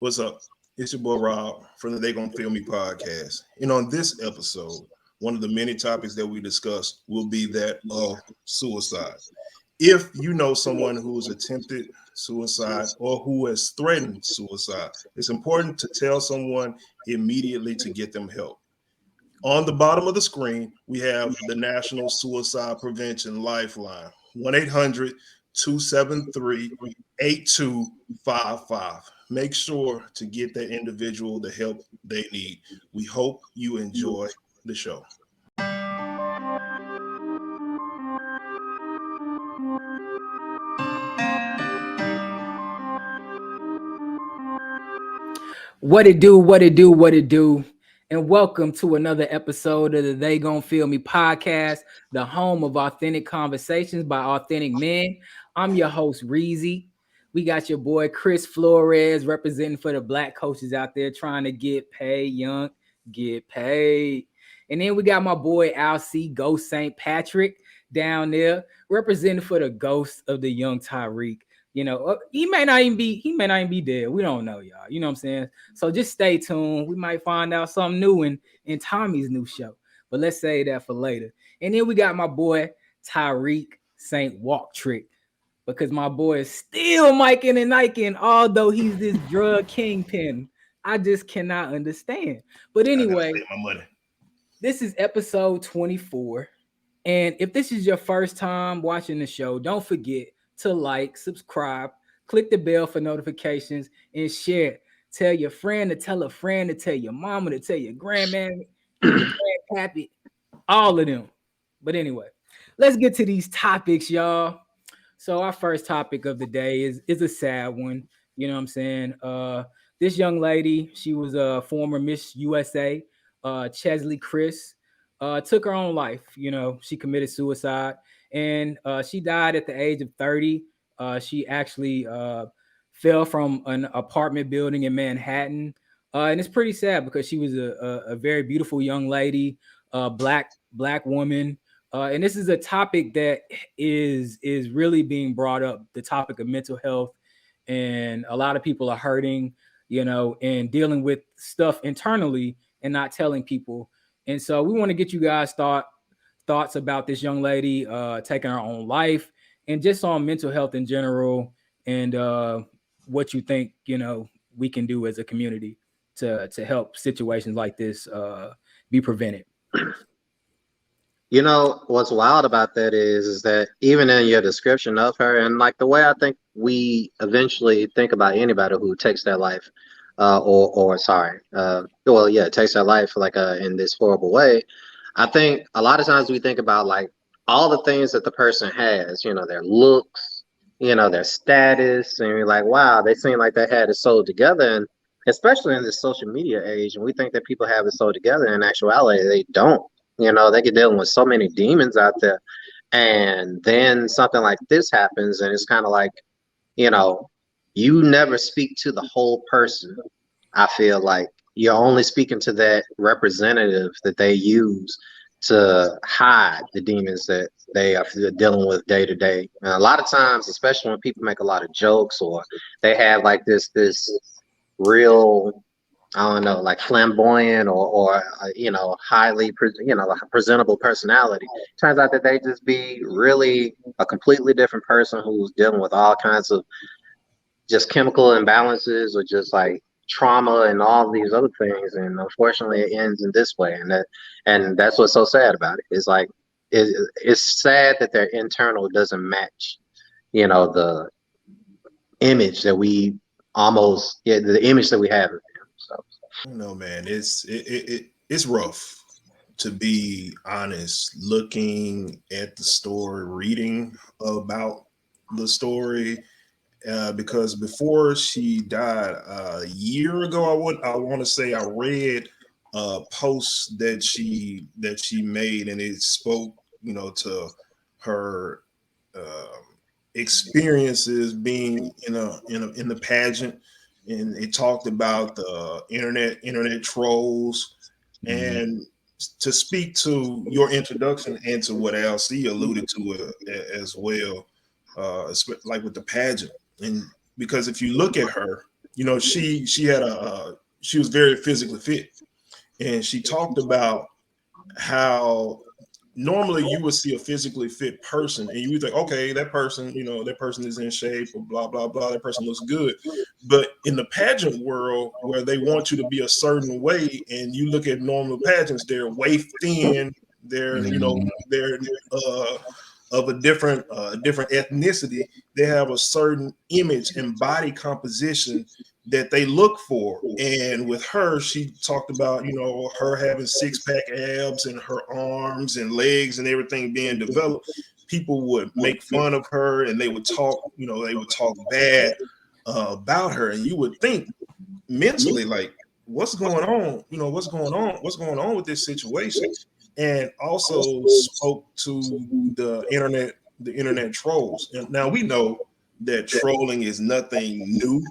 What's up? It's your boy Rob from the They Gonna Feel Me podcast. And on this episode, one of the many topics that we discuss will be that of suicide. If you know someone who's attempted suicide or who has threatened suicide, it's important to tell someone immediately to get them help. On the bottom of the screen, we have the National Suicide Prevention Lifeline, 1-800 273 8255. Make sure to get that individual the help they need. We hope you enjoy the show. What it do, what it do, what it do. And welcome to another episode of the They Gon' Feel Me podcast, the home of authentic conversations by authentic men. I'm your host, Reezy. We got your boy, Chris Flores, representing for the black coaches out there trying to get paid, young, get paid. And then we got my boy, Al C. Ghost St. Patrick down there, representing for the ghost of the young Tyreek. He may not even be dead. We don't know, y'all. You know what I'm saying? So just stay tuned. We might find out something new in Tommy's new show. But let's say that for later. And then we got my boy Tyreek St. Walk Trick. Because my boy is still Miking and Niking, although he's this drug kingpin. I just cannot understand. But anyway, my money. This is episode 24. And if this is your first time watching the show, don't forget to like, subscribe, click the bell for notifications, and share. Tell your friend to tell a friend to tell your mama to tell your grandma, your grandpappy, all of them. But anyway, let's get to these topics, y'all. So our first topic of the day is a sad one. You know what I'm saying? This young lady, she was a former Miss USA, Cheslie Kryst, took her own life. She committed suicide. And she died at the age of 30. She actually fell from an apartment building in Manhattan. And it's pretty sad because she was a very beautiful young lady, black woman. And this is a topic that is really being brought up, the topic of mental health. And a lot of people are hurting, and dealing with stuff internally and not telling people. And so we want to get you guys thoughts about this young lady taking her own life and just on mental health in general, and what you think we can do as a community to help situations like this be prevented. You know, what's wild about that is that even in your description of her, and like the way I think we eventually think about anybody who takes their life, takes their life like in this horrible way. I think a lot of times we think about like all the things that the person has, their looks, their status, and you're like, wow, they seem like they had it sold together. And especially in this social media age, and we think that people have it sold together. In actuality, they don't. They get dealing with so many demons out there. And then something like this happens, and it's kind of like, you never speak to the whole person. I feel like you're only speaking to that representative that they use to hide the demons that they are dealing with day to day. And a lot of times, especially when people make a lot of jokes or they have like this real, I don't know, like flamboyant or highly, presentable personality. Turns out that they just be really a completely different person who's dealing with all kinds of just chemical imbalances or just like trauma and all these other things. And unfortunately, it ends in this way. And that's what's so sad about it. It's like it's sad that their internal doesn't match, the image that the image that we have of them. So. No, man, it's rough, to be honest. Looking at the story, reading about the story, because before she died a year ago, I want to say I read a post that she made, and it spoke, to her experiences being in the pageant, and it talked about the internet trolls. And to speak to your introduction and to what LC alluded to as well, like with the pageant. And because if you look at her, she had she was very physically fit, and she talked about how normally you would see a physically fit person and you would think, okay, that person, that person is in shape or blah, blah, blah. That person looks good. But in the pageant world where they want you to be a certain way and you look at normal pageants, they're waist thin, they're, they're of a different ethnicity. They have a certain image and body composition that they look for. And with her, she talked about, her having 6-pack abs and her arms and legs and everything being developed. People would make fun of her and they would talk, bad about her. And you would think mentally, like, what's going on? What's going on? What's going on with this situation? And also spoke to the internet trolls. And now we know that trolling is nothing new,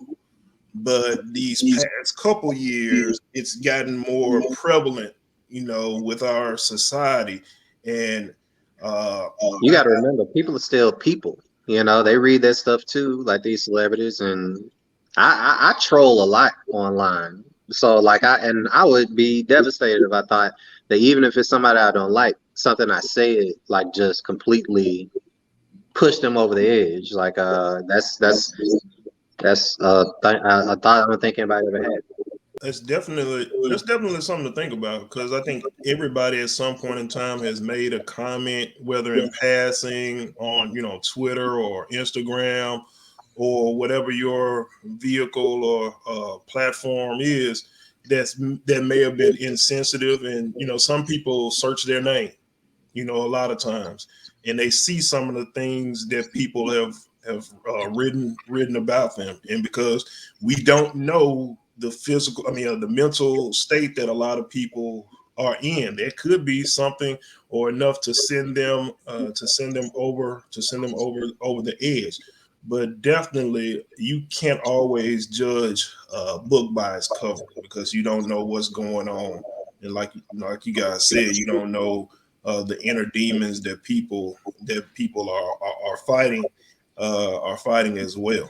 but these past couple years, it's gotten more prevalent, with our society. And you got to remember, people are still people. They read that stuff too, like these celebrities. And I troll a lot online. So I would be devastated if I thought that even if it's somebody I don't like, something I said like just completely pushed them over the edge. Like that's a thought I don't think anybody ever had. That's definitely something to think about, because I think everybody at some point in time has made a comment, whether in passing on Twitter or Instagram or whatever your vehicle or platform is, that may have been insensitive. And some people search their name, a lot of times, and they see some of the things that people have written about them. And because we don't know the mental state that a lot of people are in, there could be something or enough to send them over the edge. But definitely, you can't always judge a book by its cover, because you don't know what's going on. And like you guys said, you don't know the inner demons that people are fighting as well.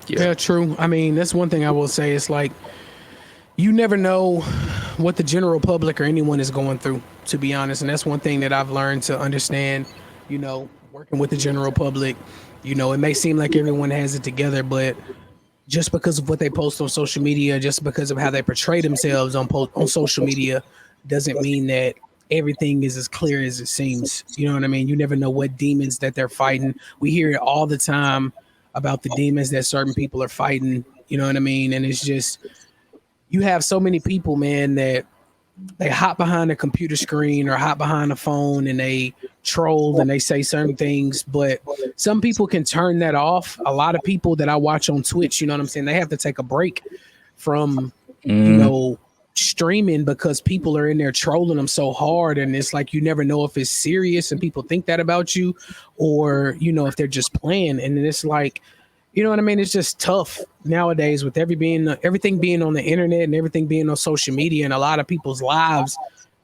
Yeah, true. I mean, that's one thing I will say. It's like you never know what the general public or anyone is going through, to be honest. And that's one thing that I've learned to understand, working with the general public. It may seem like everyone has it together, but just because of what they post on social media, just because of how they portray themselves on social media, doesn't mean that everything is as clear as it seems. You know what I mean? You never know what demons that they're fighting. We hear it all the time about the demons that certain people are fighting. You know what I mean? And it's just, you have so many people, man, that they hop behind a computer screen or hop behind a phone and they troll and they say certain things, but some people can turn that off. A lot of people that I watch on Twitch, you know what I'm saying, they have to take a break from streaming because people are in there trolling them so hard. And it's like, you never know if it's serious and people think that about you, or if they're just playing. And then it's like, you know what I mean? It's just tough nowadays with everything being on the internet and everything being on social media, and a lot of people's lives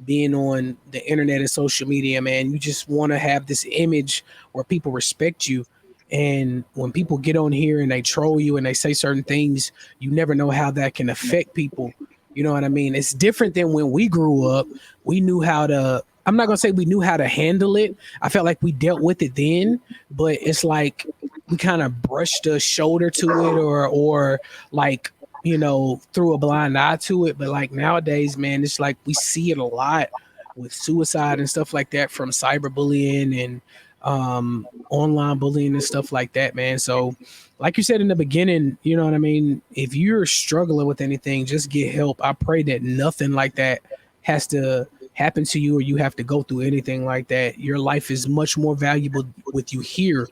being on the internet and social media, man. You just want to have this image where people respect you. And when people get on here and they troll you and they say certain things, you never know how that can affect people. You know what I mean? It's different than when we grew up. We knew how to, I'm not going to say we knew how to handle it. I felt like we dealt with it then, but it's like we kind of brushed a shoulder to it or like, threw a blind eye to it. But like nowadays, man, it's like we see it a lot with suicide and stuff like that from cyberbullying and online bullying and stuff like that, man. So like you said in the beginning, you know what I mean? If you're struggling with anything, just get help. I pray that nothing like that has to happen to you or you have to go through anything like that. Your life is much more valuable with you here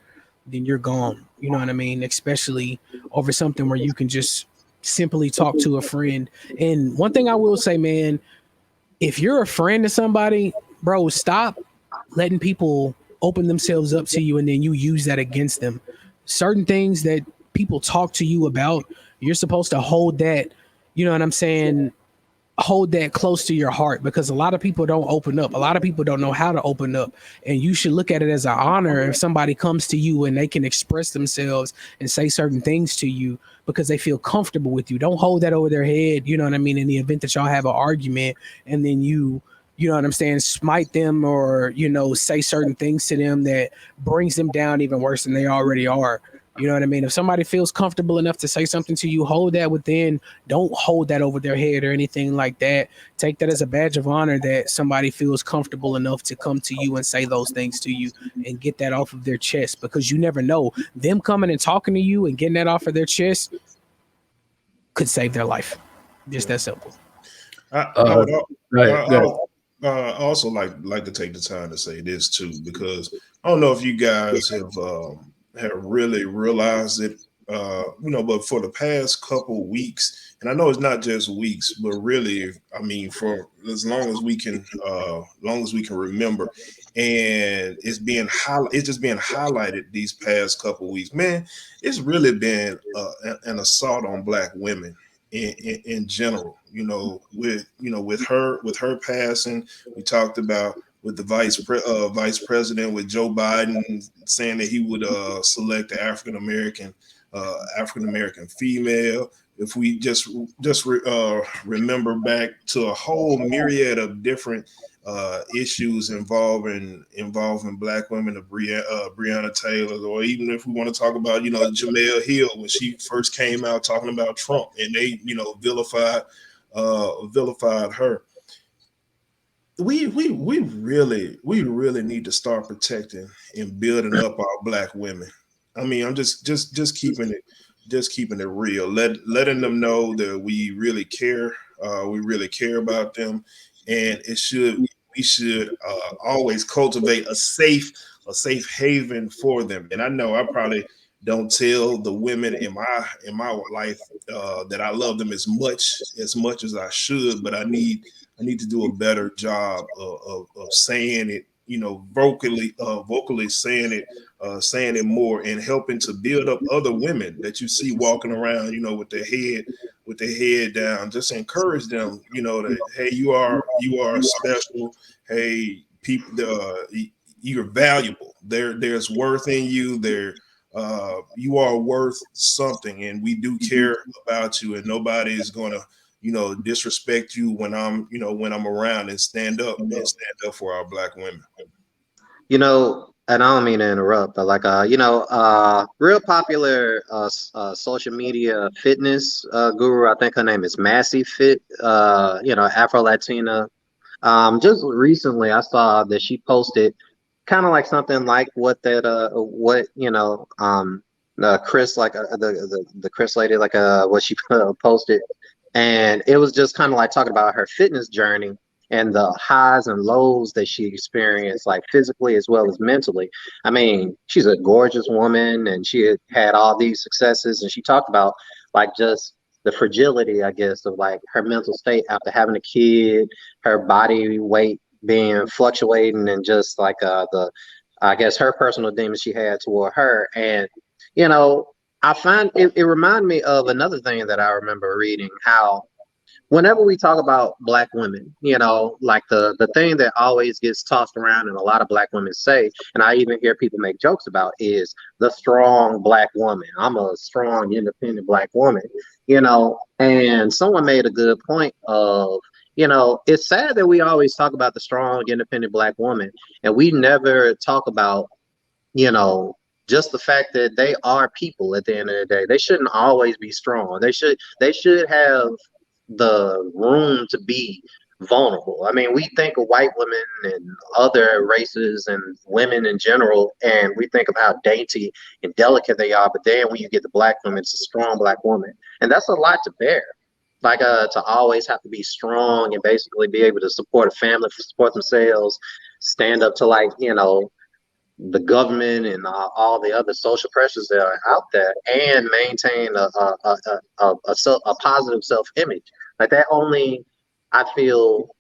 than you're gone. You know what I mean? Especially over something where you can just simply talk to a friend. And one thing I will say, man, if you're a friend to somebody, bro, stop letting people open themselves up to you and then you use that against them. Certain things that people talk to you about, you're supposed to hold that, you know what I'm saying, hold that close to your heart, because a lot of people don't open up. A lot of people don't know how to open up. And you should look at it as an honor if somebody comes to you and they can express themselves and say certain things to you because they feel comfortable with you. Don't hold that over their head, you know what I mean, in the event that y'all have an argument and then you know what I'm saying, smite them or, say certain things to them that brings them down even worse than they already are. You know what I mean? If somebody feels comfortable enough to say something to you, hold that within. Don't hold that over their head or anything like that. Take that as a badge of honor that somebody feels comfortable enough to come to you and say those things to you and get that off of their chest, because you never know. Them coming and talking to you and getting that off of their chest could save their life. Just that simple. I would Right. also like to take the time to say this too, because I don't know if you guys have really realized it, but for the past couple weeks, and I know it's not just weeks, but really, I mean, for as long as we can, remember, and it's just being highlighted these past couple weeks. Man, it's really been an assault on Black women in general. With her passing, we talked about with the vice president, with Joe Biden saying that he would select the African American female. If we just remember back to a whole myriad of different issues involving Black women, of Breonna Taylor, or even if we want to talk about Jamel Hill when she first came out talking about Trump and they vilified her. We really need to start protecting and building up our Black women. I mean, I'm just keeping it real, letting them know that we really care. We really care about them, and we should always cultivate a safe haven for them. And I know I probably don't tell the women in my life that I love them as much as I should, but I need to do a better job of saying it, vocally saying it more, and helping to build up other women that you see walking around, with their head down. Just encourage them, that hey, you are special. Hey, people, you're valuable. There's worth in you. You are worth something, and we do care about you, and nobody is gonna disrespect you when I'm around, and stand up for our Black women. And I don't mean to interrupt, but real popular social media fitness guru, I think her name is Massey Fit, Afro Latina. Just recently I saw that she posted kind of like something like what Chris, like the Chris lady, what she posted. And it was just kind of like talking about her fitness journey and the highs and lows that she experienced, like physically as well as mentally. I mean, she's a gorgeous woman and she had all these successes. And she talked about like just the fragility, I guess, of like her mental state after having a kid, her body weight being fluctuating, and just like I guess her personal demons she had toward her. And, I find it reminded me of another thing that I remember reading, how whenever we talk about Black women, like the thing that always gets tossed around and a lot of Black women say, and I even hear people make jokes about, is the strong Black woman. I'm a strong, independent Black woman, and someone made a good point of, it's sad that we always talk about the strong, independent Black woman, and we never talk about, just the fact that they are people at the end of the day. They shouldn't always be strong. They should have the room to be vulnerable. I mean, we think of white women and other races and women in general, and we think of how dainty and delicate they are. But then when you get the Black woman, it's a strong Black woman. And that's a lot to bear. Like to always have to be strong and basically be able to support a family, support themselves, stand up to the government and all the other social pressures that are out there, and maintain a positive self-image. Like that only, I feel,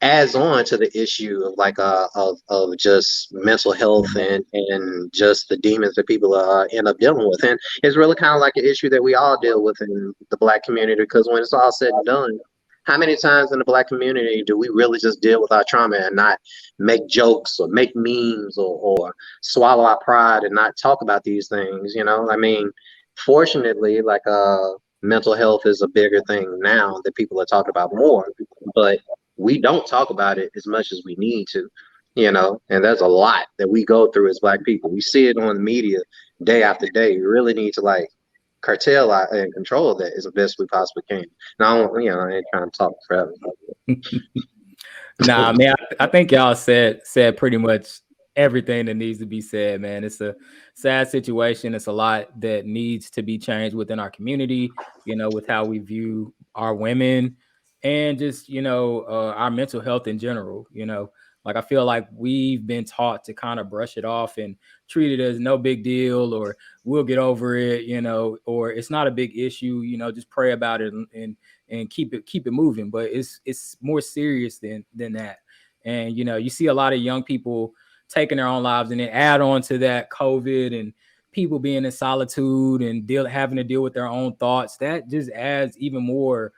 adds on to the issue of just mental health and just the demons that people end up dealing with. And it's really kind of like an issue that we all deal with in the Black community, because when it's all said and done, How many times in the Black community do we really just deal with our trauma and not make jokes or make memes or swallow our pride and not talk about these things? You know, I mean, fortunately, like mental health is a bigger thing now that people are talking about more, but we don't talk about it as much as we need to. You know, and there's a lot that we go through as Black people. We see it on the media day after day. You really need to like curtail and control that as best we possibly can. Now, I ain't trying to talk forever. Nah, man, I think y'all said pretty much everything that needs to be said, man. It's a sad situation. It's a lot that needs to be changed within our community, with how we view our women and just, our mental health in general, Like I feel like we've been taught to kind of brush it off and treat it as no big deal, or we'll get over it, or it's not a big issue, just pray about it and keep it moving. But it's more serious than that. And you see a lot of young people taking their own lives, and then add on to that COVID and people being in solitude and having to deal with their own thoughts. That just adds even more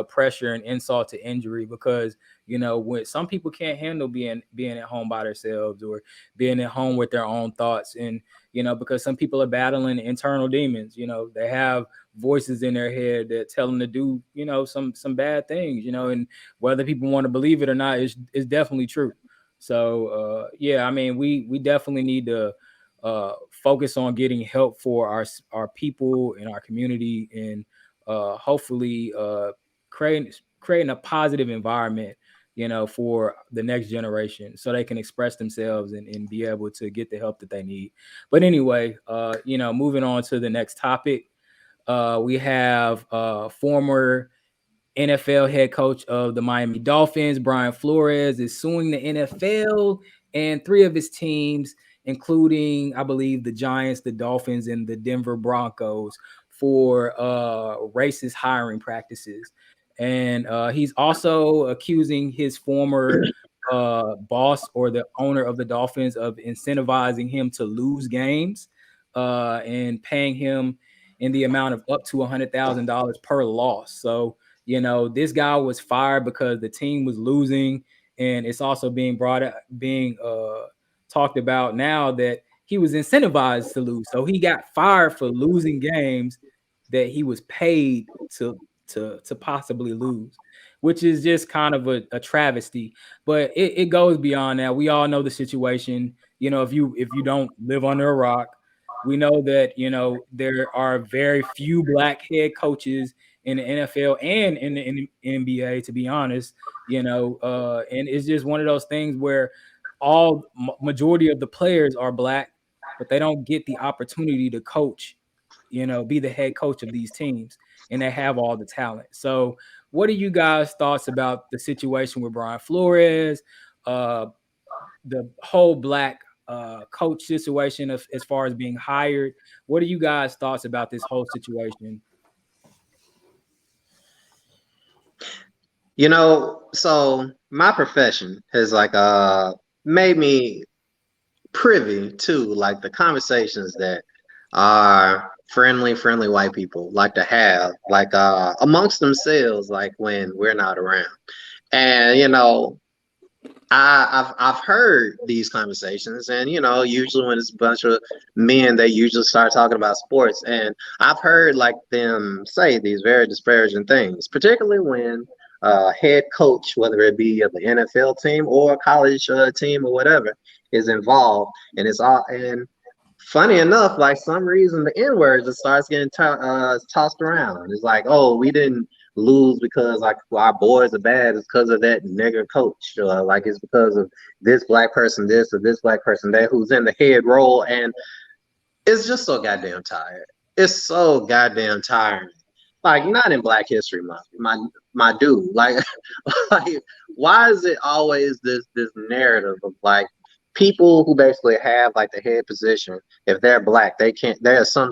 pressure and insult to injury, because when some people can't handle being at home by themselves or being at home with their own thoughts, and because some people are battling internal demons, they have voices in their head that tell them to do some bad things, and whether people want to believe it or not, is definitely true. So I mean, we definitely need to focus on getting help for our people in our community, and hopefully creating a positive environment, for the next generation, so they can express themselves and be able to get the help that they need. But anyway, moving on to the next topic, we have former NFL head coach of the Miami Dolphins, Brian Flores, is suing the NFL and three of his teams, including, I believe, the Giants, the Dolphins, and the Denver Broncos, for racist hiring practices. And he's also accusing his former boss, or the owner of the Dolphins, of incentivizing him to lose games and paying him in the amount of up to $100,000 per loss. So, this guy was fired because the team was losing, and it's also being talked about now that he was incentivized to lose. So he got fired for losing games that he was paid to possibly lose, which is just kind of a travesty. But it goes beyond that. We all know the situation. If you don't live under a rock, we know that there are very few black head coaches in the NFL and in the NBA, to be honest. And it's just one of those things where majority of the players are black, but they don't get the opportunity to coach, be the head coach of these teams, and they have all the talent. So what are you guys' thoughts about the situation with Brian Flores, the whole black coach situation as far as being hired? What are you guys' thoughts about this whole situation? So my profession has like made me privy to like the conversations that our friendly white people like to have, like amongst themselves, like when we're not around. And I've heard these conversations, and usually when it's a bunch of men, they usually start talking about sports, and I've heard like them say these very disparaging things, particularly when head coach, whether it be of the NFL team or a college team or whatever, is involved, and it's all. And funny enough, like some reason the N word just starts getting tossed around. It's like, oh, we didn't lose because like our boys are bad. It's because of that nigger coach. Like it's because of this black person this or this black person that who's in the head role, and it's just so goddamn tired. It's so goddamn tiring. Like not in Black History Month, my dude. Like, like why is it always this narrative of like people who basically have like the head position, if they're black, they're some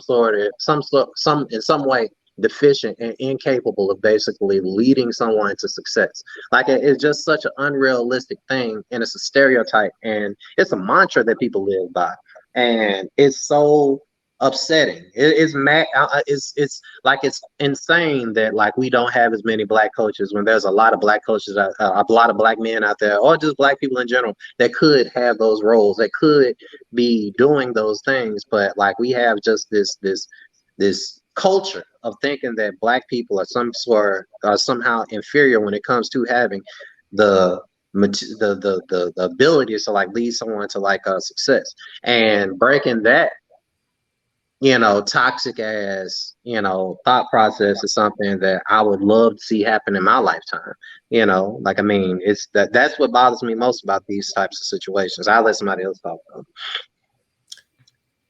in some way deficient and incapable of basically leading someone to success. Like it's just such an unrealistic thing, and it's a stereotype, and it's a mantra that people live by, and it's so upsetting. It's mad. It's like it's insane that like we don't have as many black coaches when there's a lot of black coaches, a lot of black men out there, or just black people in general that could have those roles, that could be doing those things. But like we have just this culture of thinking that black people are somehow inferior when it comes to having the abilities to like lead someone to like success, and breaking that toxic ass, thought process is something that I would love to see happen in my lifetime. Like, I mean, it's that's what bothers me most about these types of situations. I'll let somebody else talk about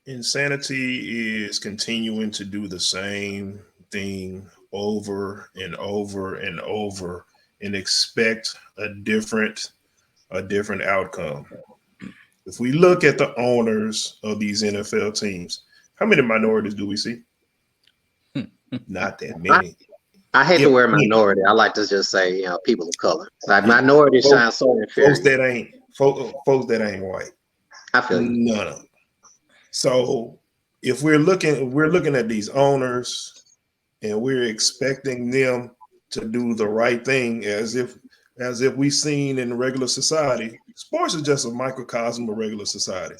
Insanity is continuing to do the same thing over and over and over and expect a different outcome. If we look at the owners of these NFL teams, how many minorities do we see? Not that many. I hate If the word any. minority. I like to just say, people of color. Like minority sounds so inferior. Folks that ain't white. I feel you. None of them. So if we're looking at these owners and we're expecting them to do the right thing as if we seen in regular society, sports is just a microcosm of regular society.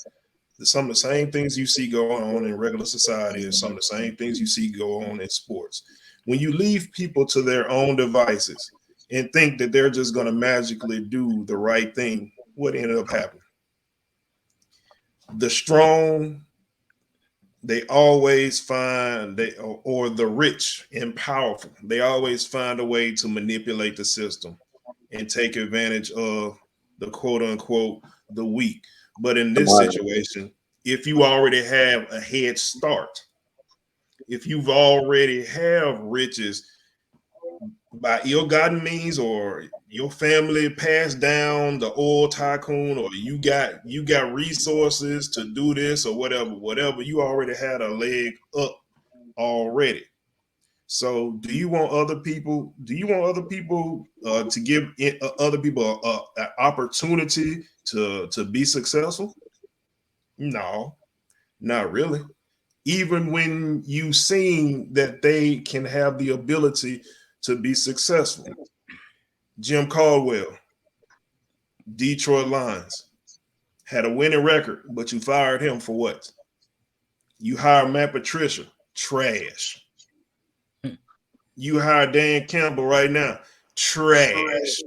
Some of the same things you see going on in regular society and some of the same things you see go on in sports. When you leave people to their own devices and think that they're just going to magically do the right thing, what ended up happening? The strong, they always find or the rich and powerful, they always find a way to manipulate the system and take advantage of the quote unquote the weak. But in this situation, if you already have a head start, if you've already have riches by ill-gotten means, or your family passed down the oil tycoon, or you got resources to do this or whatever, you already had a leg up already. So do you want other people to give other people an opportunity to be successful? No, not really. Even when you seen that they can have the ability to be successful. Jim Caldwell, Detroit Lions, had a winning record, but you fired him for what? You hired Matt Patricia, trash. You hired Dan Campbell right now, trash.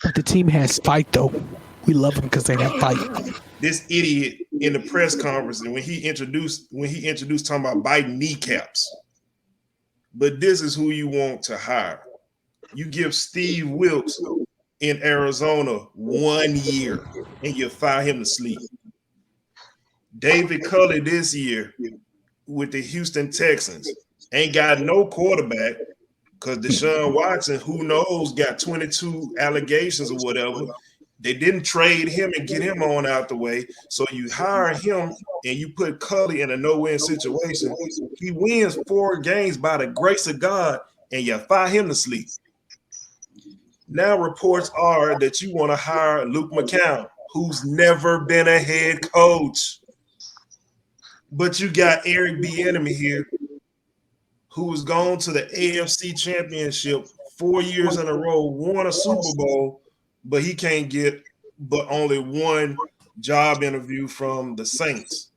But the team has fight though. We love them because they have fight. This idiot in the press conference, and when he introduced talking about biting kneecaps. But this is who you want to hire. You give Steve Wilkes in Arizona 1 year and you fire him to sleep. David Culley this year with the Houston Texans ain't got no quarterback because Deshaun Watson, who knows, got 22 allegations or whatever. They didn't trade him and get him on out the way. So you hire him and you put Culley in a no-win situation. He wins 4 games by the grace of God and you fire him to sleep. Now reports are that you want to hire Luke McCown, who's never been a head coach. But you got Eric Bieniemy here, who has gone to the AFC Championship 4 years in a row, won a Super Bowl, but he can't get but only one job interview from the Saints.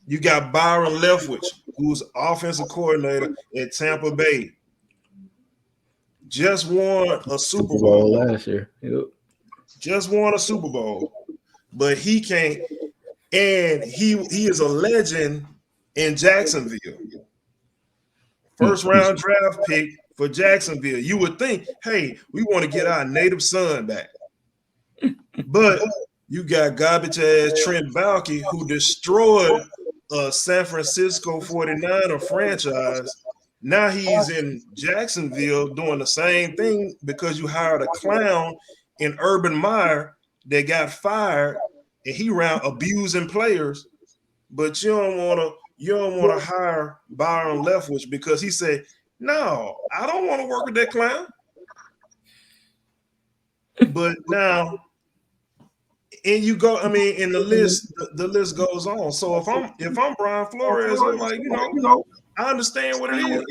You got Byron Leftwich, who's offensive coordinator at Tampa Bay. Just won a Super Bowl last year. Yep. Just won a Super Bowl, but he can't. And he is a legend in Jacksonville. First round draft pick for Jacksonville. You would think, hey, we want to get our native son back. But you got garbage ass Trent Baalke, who destroyed a San Francisco 49er franchise. Now he's in Jacksonville doing the same thing because you hired a clown in Urban Meyer that got fired and he around abusing players. But you don't want to hire Byron Leftwich because he said, no, I don't want to work with that clown. But now And you go, I mean, and the list goes on. So if I'm Brian Flores, I'm like, I understand what it is.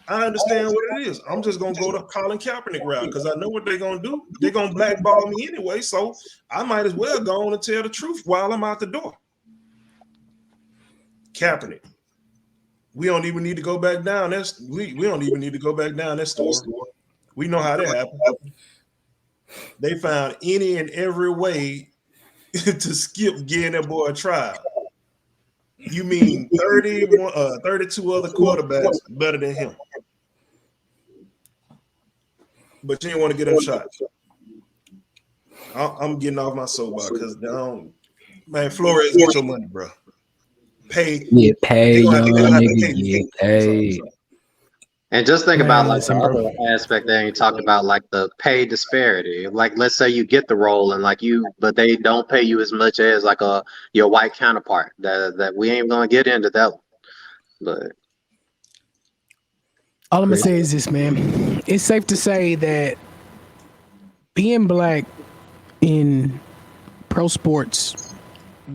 I understand what it is. I'm just gonna go to Colin Kaepernick route because I know what they're gonna do. They're gonna blackball me anyway, so I might as well go on and tell the truth while I'm out the door. Kaepernick. We don't even need to go back down. We don't even need to go back down that story. We know how that happened. They found any and every way to skip getting that boy a trial. You mean 32 other quarterbacks better than him? But you didn't want to get him shot. I'm getting off my soapbox because man, Flores, get your money, bro. Pay. Get paid, young nigga. Get paid. And just think about like the other aspect that you talked about, like the pay disparity. Like, let's say you get the role and but they don't pay you as much as like your white counterpart. That we ain't gonna get into that one. But all I'm gonna say is this, man. It's safe to say that being black in pro sports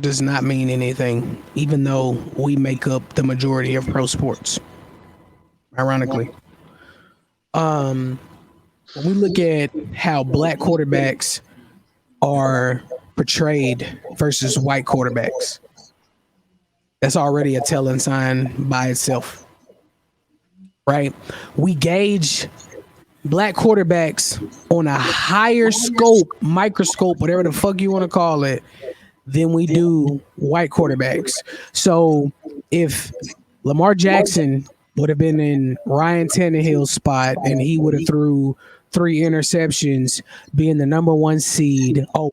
does not mean anything, even though we make up the majority of pro sports. Ironically, when we look at how black quarterbacks are portrayed versus white quarterbacks, that's already a telling sign by itself, right? We gauge black quarterbacks on a higher scope, microscope, whatever the fuck you want to call it, than we do white quarterbacks. So if Lamar Jackson would have been in Ryan Tannehill's spot and he would have threw 3 interceptions, being the number 1 seed. Oh,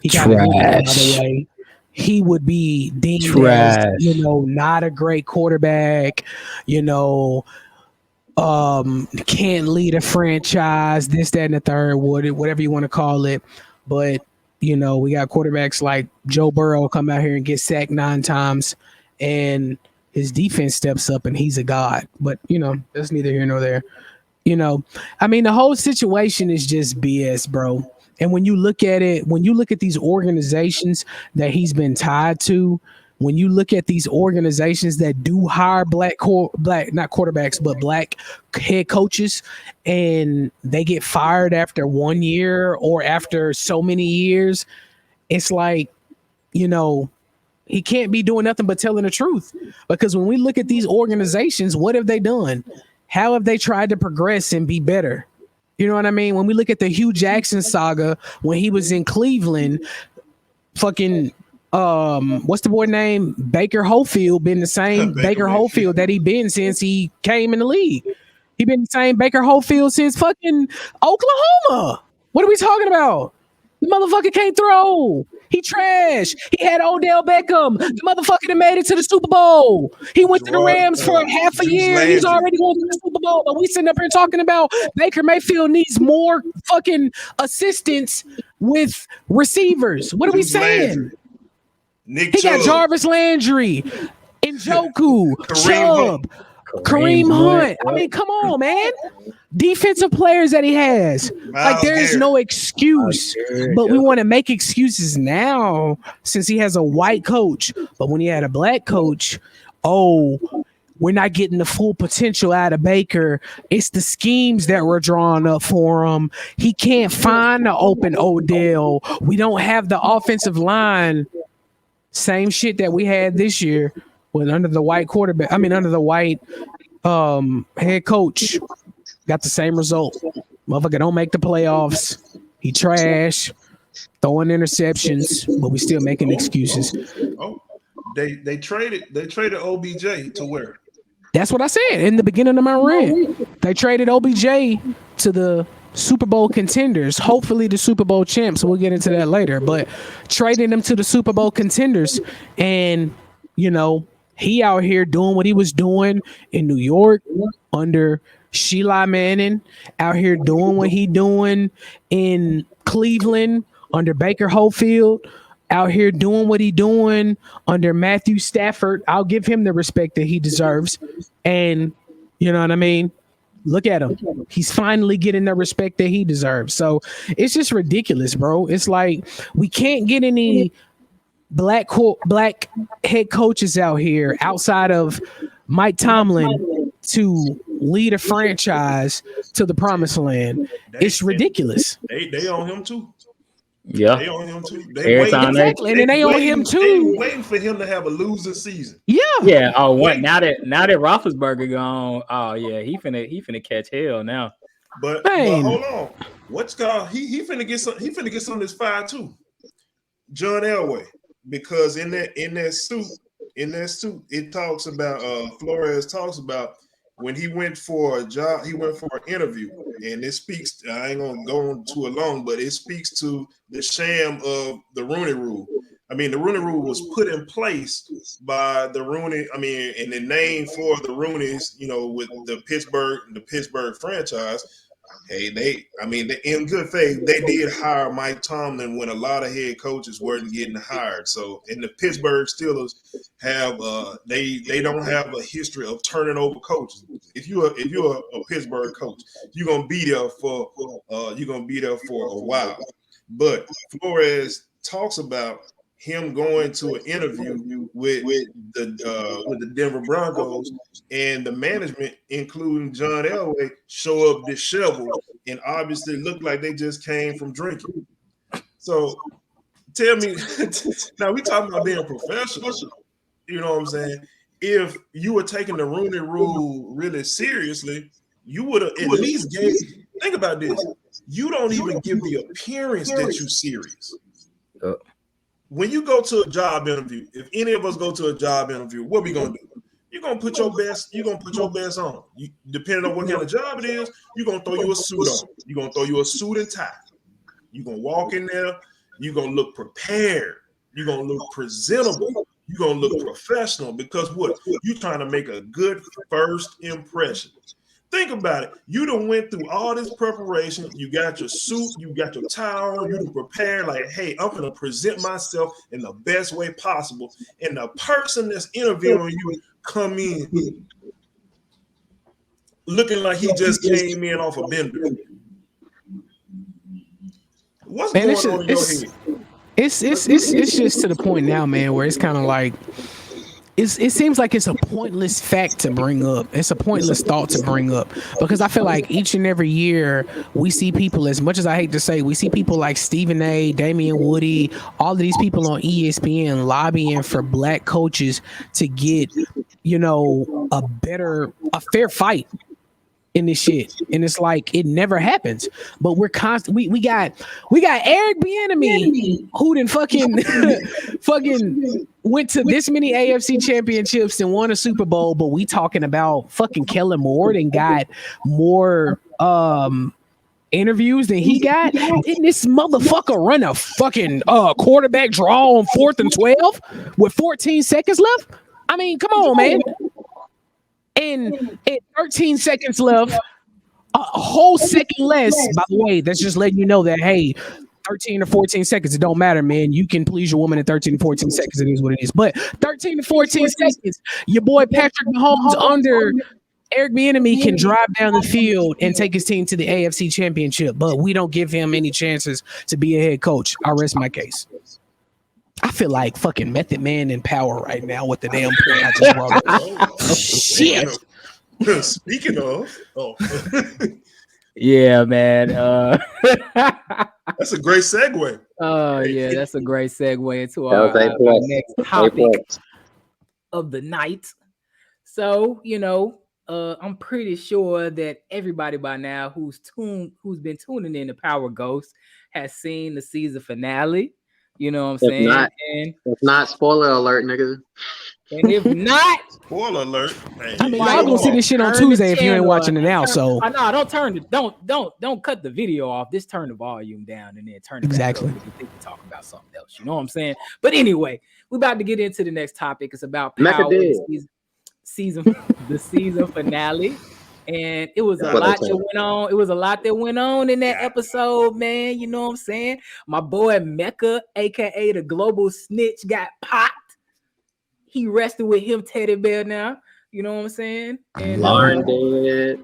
he got it, by the way. He would be deemed as, not a great quarterback, can't lead a franchise, this, that, and the third, whatever you want to call it. But, we got quarterbacks like Joe Burrow come out here and get sacked 9 times, and his defense steps up and he's a god. But, that's neither here nor there. I mean, the whole situation is just BS, bro. And when you look at it, when you look at these organizations that he's been tied to, when you look at these organizations that do hire black not quarterbacks, but black head coaches, and they get fired after 1 year or after so many years, it's like, he can't be doing nothing but telling the truth. Because when we look at these organizations, what have they done? How have they tried to progress and be better? You know what I mean? When we look at the Hugh Jackson saga, when he was in Cleveland, fucking, what's the boy name? Baker Mayfield been the same Baker Mayfield that he been since he came in the league. He been the same Baker Mayfield since fucking Oklahoma. What are we talking about? The motherfucker can't throw. He trash. He had Odell Beckham. The motherfucker that made it to the Super Bowl. He went to the Rams for half a year. He's already going to the Super Bowl. But we sitting up here talking about Baker Mayfield needs more fucking assistance with receivers. What are we saying? He got Jarvis Landry, Njoku, Chubb, Kareem Hunt. I mean, come on, man. Defensive players that he has. Like, there is no excuse. But we want to make excuses now since he has a white coach. But when he had a black coach, we're not getting the full potential out of Baker. It's the schemes that were drawn up for him. He can't find the open Odell. We don't have the offensive line. Same shit that we had this year under the white quarterback. I mean, under the white head coach. Got the same result. Motherfucker don't make the playoffs. He trash, throwing interceptions, but we still making excuses. Oh, they traded OBJ to where? That's what I said in the beginning of my rant. They traded OBJ to the Super Bowl contenders, hopefully the Super Bowl champs. We'll get into that later, but trading them to the Super Bowl contenders, and he out here doing what he was doing in New York under Sheila Manning, out here doing what he doing in Cleveland under Baker Mayfield, out here doing what he doing under Matthew Stafford. I'll give him the respect that he deserves. And you know what I mean? Look at him. He's finally getting the respect that he deserves. So it's just ridiculous, bro. It's like we can't get any black head coaches out here outside of Mike Tomlin to lead a franchise to the promised land. It's ridiculous. They on him too. Yeah. They on him too. Exactly. And then they on him too. They waiting for him to have a losing season. Yeah. Yeah. Oh, what? Now that Roethlisberger gone, oh yeah, he finna catch hell now. But hold on. What's called? He finna get some. He finna get some of this fire too. John Elway, because in that suit, it talks about Flores talks about when he went for a job, he went for an interview, and it speaks. I ain't gonna go on too long, but it speaks to the sham of the Rooney Rule. I mean, the Rooney Rule was put in place by the Rooney. I mean, and the name for the Rooneys, with the Pittsburgh franchise. Hey, they in good faith, they did hire Mike Tomlin when a lot of head coaches weren't getting hired. So, and the Pittsburgh Steelers have they don't have a history of turning over coaches. If you're a Pittsburgh coach, you're gonna be there for a while. But Flores talks about him going to an interview with the Denver Broncos, and the management, including John Elway, show up disheveled and obviously look like they just came from drinking. So tell me, now we talking about being professional. You know what I'm saying? If you were taking the Rooney Rule really seriously, you would have at least gave. Think about this. You don't even give the appearance that you're serious. When you go to a job interview, if any of us go to a job interview, what we gonna do? You're gonna put your best. You're gonna put your best on. Depending on what kind of job it is, you're gonna throw you a suit on. You're gonna throw you a suit and tie. You're gonna walk in there. You're gonna look prepared. You're gonna look presentable. You're gonna look professional, because what? You're trying to make a good first impression. Think about it. You done went through all this preparation. You got your suit, you got your tie on, you done prepared like, hey, I'm going to present myself in the best way possible. And the person that's interviewing you come in looking like he just came in off a bender. What's going on in your head? It's just to the point now, man, where it's kind of like, it seems like it's a pointless fact to bring up. It's a pointless thought to bring up, because I feel like each and every year we see people, as much as I hate to say, we see people like Stephen A, Damian Woody, all of these people on ESPN lobbying for black coaches to get, a fair fight in this shit, and it's like it never happens. But we're constant. We got Eric Bieniemy, who done fucking went to this many AFC championships and won a Super Bowl, but we talking about fucking Kellen Moore and got more interviews than he got. Didn't this motherfucker run a fucking quarterback draw on 4th and 12 with 14 seconds left? I mean, come on, man. And at 13 seconds left, a whole second less. By the way, that's just letting you know that, hey, 13 or 14 seconds, it don't matter, man. You can please your woman in 13 to 14 seconds. It is what it is. But 13 to 14 seconds, your boy Patrick Mahomes under Eric Bieniemy can drive down the field and take his team to the AFC championship, but we don't give him any chances to be a head coach. I rest my case. I feel fucking Method Man in power right now with the damn point I just brought up. Shit. Speaking of, yeah, man. That's a great segue. Oh yeah, that's a great segue into our next topic of the night. So I'm pretty sure that everybody by now who's been tuning in to Power Ghost has seen the season finale. You know what I'm saying? If not, spoiler alert, nigga. And if not, spoiler alert. Man, I mean, y'all gonna see this shit on Tuesday if you ain't watching it now. So don't cut the video off. Just turn the volume down and then turn it exactly. Back up if you think we're talking about something else. You know what I'm saying? But anyway, we're about to get into the next topic. It's about Power season finale. And it was a lot that went on. It was a lot that went on in that episode, man. You know what I'm saying? My boy Mecca, aka the Global Snitch, got popped. He rested with him teddy bear now. You know what I'm saying? And Lauren did.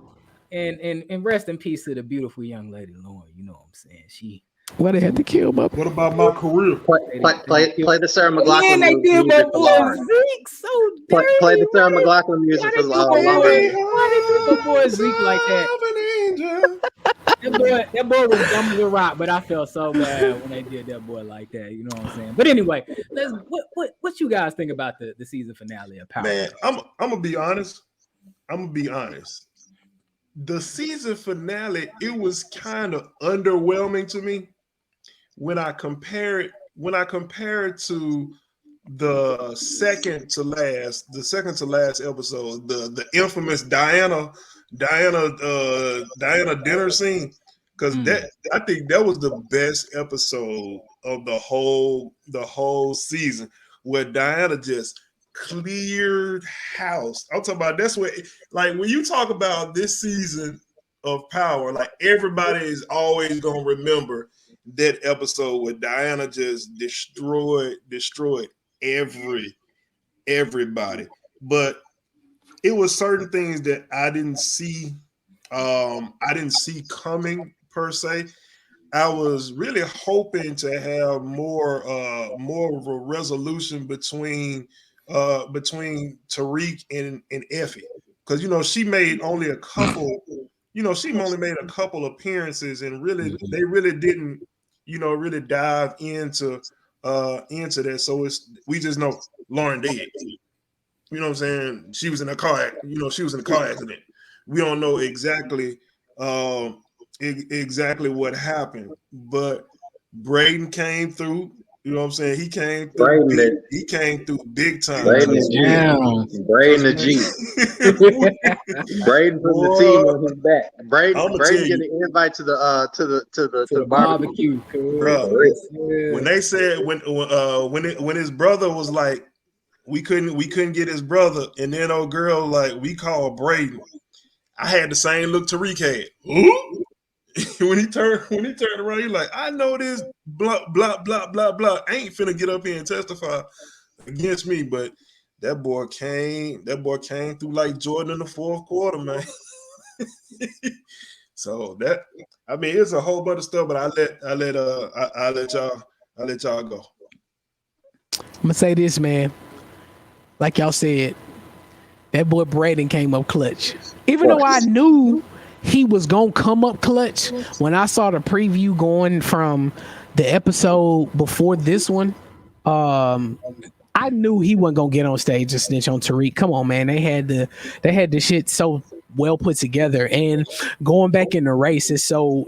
And rest in peace to the beautiful young lady Lauren. You know what I'm saying? She. Why they had to kill my? What about my career? Play the Sarah And McLachlan they did my music for boy Lauren. Zeke so dirty. Play the Sarah Why McLachlan music for they do my Lauren. boy? Why they do my boy Zeke like that? That boy was dumb as a rock, but I felt so bad when they did that boy like that. You know what I'm saying? But anyway, what you guys think about the season finale of Power? Man, I'm gonna be honest. The season finale, it was kind of underwhelming to me when I compare it to the second to last episode, the infamous Diana dinner scene, because that I think that was the best episode of the whole season, where Diana just cleared house. I'm talking about, that's what, like, when you talk about this season of Power, like, everybody is always gonna remember that episode where Diana just destroyed everybody. But it was certain things that I didn't see coming per se. I was really hoping to have more of a resolution between Tariq and Effie, because she made only a couple. She only made a couple appearances, and they really didn't really dive into that. So we just know Lauren dead. You know what I'm saying? She was in a car accident. We don't know exactly what happened, but Braden came through. You know what I'm saying? He came through. He came through big time. Braden the G. Braden put the team on his back. Braden getting an invite to the barbecue. Bro, when they said when his brother was like, we couldn't get his brother, and then old girl like, we call Braden, I had the same look Tariq had. when he turned around, he like, I know this blah blah blah blah blah. I ain't finna get up here and testify against me, but that boy came through like Jordan in the fourth quarter, man. So it's a whole bunch of stuff, but I let y'all go. I'm gonna say this, man. Like y'all said, that boy Braden came up clutch. Even though I knew he was gonna come up clutch, when I saw the preview going from the episode before this one, I knew he wasn't gonna get on stage and snitch on Tariq. Come on, man. They had the shit so well put together, and going back in the race, it's so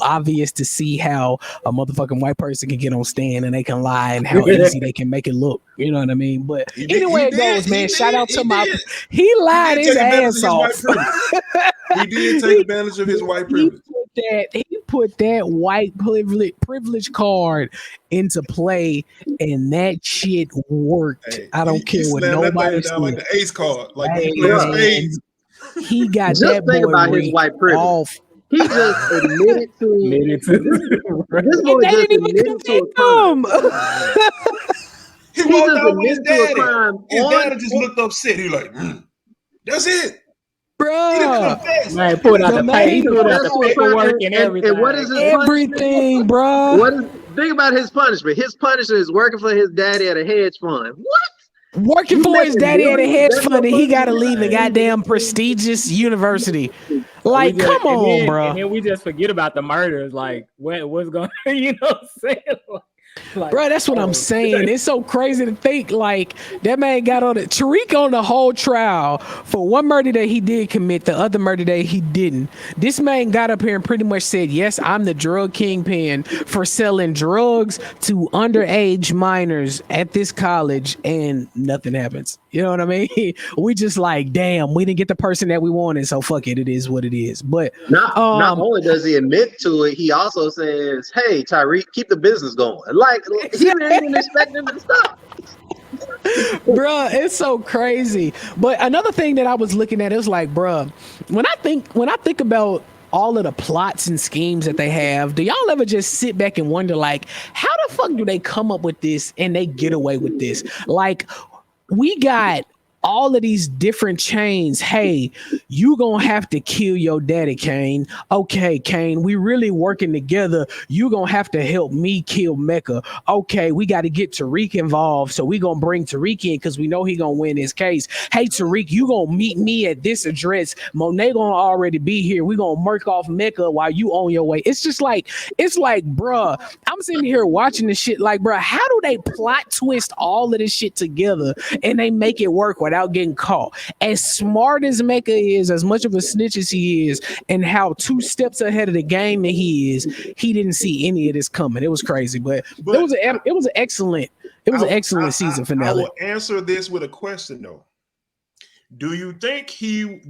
obvious to see how a motherfucking white person can get on stand and they can lie, and how easy they can make it look. You know what I mean? But anyway, it goes, man. Shout out to he lied his ass off. He did take advantage of his white privilege. He put that white privilege card into play, and that shit worked. Hey, I don't care what nobody said. Like the ace card, like he played spades. He got just that think boy about his white privilege. Off. He just admitted to this boy just admitted to a crime. He walked out with his daddy. His daddy just looked upset. He like, that's it. Bro, man, pulled out the paperwork and everything. And what is his everything, bro? Think about his punishment. His punishment is working for his daddy at a hedge fund. What? Working for his daddy at a hedge fund, and he got to leave a goddamn prestigious university. Like, come on, bro. And then we just forget about the murders. Like, what's going on? You know what I'm saying? Like, bro, that's what I'm saying. It's so crazy to think, like, that man got on it. Tariq on the whole trial for one murder that he did commit, the other murder that he didn't. This man got up here and pretty much said, yes, I'm the drug kingpin for selling drugs to underage minors at this college, and nothing happens. You know what I mean? We just like, damn, we didn't get the person that we wanted, so fuck it. It is what it is. But not only does he admit to it, he also says, hey, Tariq, keep the business going. Like, he didn't even expect him to stop. Bruh, it's so crazy. But another thing that I was looking at is like, bruh, when I think about all of the plots and schemes that they have, do y'all ever just sit back and wonder, like, how the fuck do they come up with this and they get away with this? Like, we got all of these different chains. Hey, you gonna have to kill your daddy, Kane. Okay, Kane, we really working together. You gonna have to help me kill Mecca. Okay, we got to get Tariq involved, so we gonna bring Tariq in because we know he gonna win his case. Hey, Tariq, you gonna meet me at this address. Monet gonna already be here. We gonna murk off Mecca while you on your way. It's like, bruh, I'm sitting here watching this shit like, bruh, how do they plot twist all of this shit together and they make it work without getting caught? As smart as Mecca is, as much of a snitch as he is, and how 2 steps ahead of the game that he is, he didn't see any of this coming. It was crazy, but it was an excellent season finale. I will answer this with a question though. Do you think he